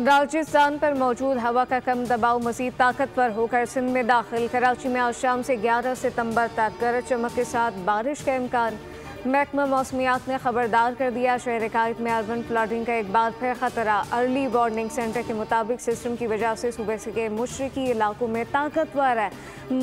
राजस्थान पर मौजूद हवा का कम दबाव मजीद ताकतवर होकर सिंध में दाखिल। कराची में आज शाम से 11 सितंबर तक गरज चमक के साथ बारिश का इम्कान। महकमा मौसमियात ने खबरदार कर दिया, शहर कायद में अर्बन फ्लडिंग का एक बार फिर खतरा। अर्ली वार्निंग सेंटर के मुताबिक सिस्टम की वजह से सूबे के मशरकी इलाकों में ताकतवर है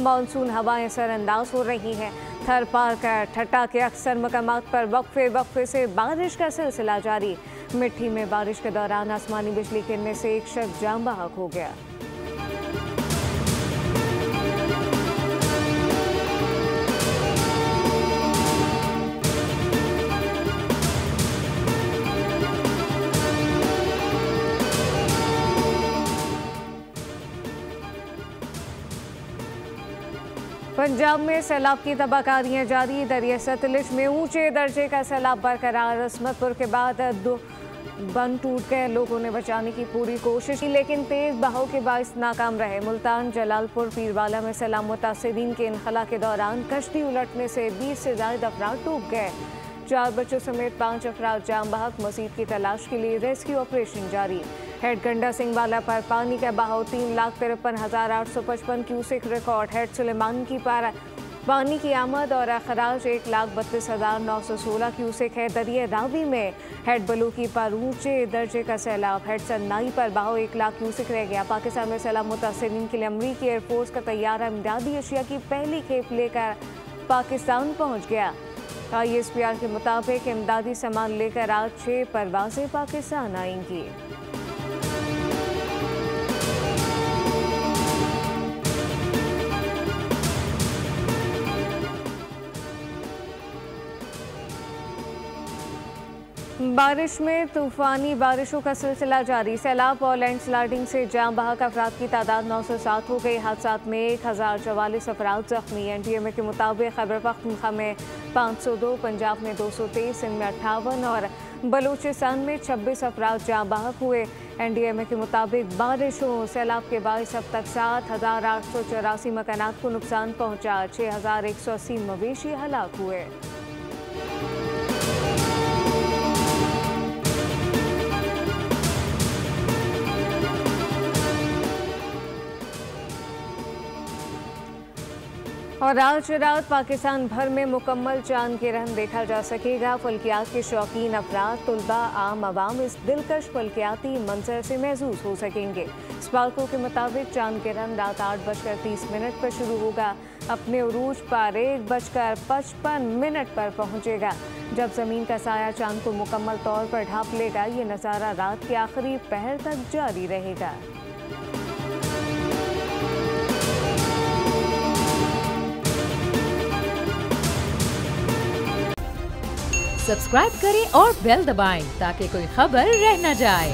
मानसून हवाएं सरअंदाज हो रही हैं। थर पार कर ठट्टा के अक्सर मकामात पर वक्फे से बारिश का सिलसिला जारी। मिट्टी में बारिश के दौरान आसमानी बिजली गिरने से एक शख्स जान बहक हो गया। पंजाब में सैलाब की तबाहकारियां जारी। दरिया सतलुज में ऊंचे दर्जे का सैलाब बरकरार। असमतपुर के बाद बंद टूट गए, लोगों ने बचाने की पूरी कोशिश की लेकिन तेज बहाव के बायस नाकाम रहे। मुल्तान, जलालपुर, पीरवाला में सैलाब मुतासिरीन के इनखला के दौरान कश्ती उलटने से 20 से ज्यादा अफराद डूब गए। 4 बच्चों समेत 5 अफराद जाम बहक। मजीद की तलाश के लिए रेस्क्यू ऑपरेशन जारी। हेड गंडा सिंहवाला पर पानी का बहाव 3,53,855 क्यूसेक रिकॉर्ड। हेड सुलेमान की पर पानी की आमद और अखराज 1,32,916 क्यूसेक है। दरिया रावी में हेड बलूकी पर ऊंचे दर्जे का सैलाब। हेड सन्नाई पर बहाव 1,00,000 क्यूसेक रह गया। पाकिस्तान में सैलाब मुतासिरीन के लिए अमरीकी एयरफोर्स का तैयारा इमदादी अशिया की पहली खेप लेकर पाकिस्तान पहुंच गया। ISPR के मुताबिक इमदादी सामान लेकर आज 6 परवाजें पाकिस्तान आएंगी। बारिश में तूफानी बारिशों का सिलसिला जारी। सैलाब और लैंडस्लाइडिंग से जाम बहक अफराद की तादाद 907 हो गई। हादसात में 1044 अफराद जख्मी। NTMA के मुताबिक खैबर पख्तूनख्वा में 502, पंजाब में 223, सिंध में 58 और बलूचिस्तान में 26 अफराद जाम बहक हुए। NTMA के मुताबिक बारिशों सैलाब के बायस अब तक 7,884 मकानात को नुकसान पहुँचा। 6,180 मवेशी हलाक हुए। और आज रात पाकिस्तान भर में मुकम्मल चांद गिरहन देखा जा सकेगा। फल्कियात के शौकीन अफराद, तुलबा, आम आवाम इस दिलकश फल्कियाती मंजर से महसूस हो सकेंगे। स्पार्को के मुताबिक चांद गिरहन रात 8:30 पर शुरू होगा। अपने उरूज पर 1:55 पर पहुंचेगा। जब जमीन का साया चांद को मुकम्मल तौर पर ढांप लेगा, ये नज़ारा रात के आखिरी पहर तक जारी रहेगा। सब्सक्राइब करें और बेल दबाएं ताकि कोई खबर रह न जाए।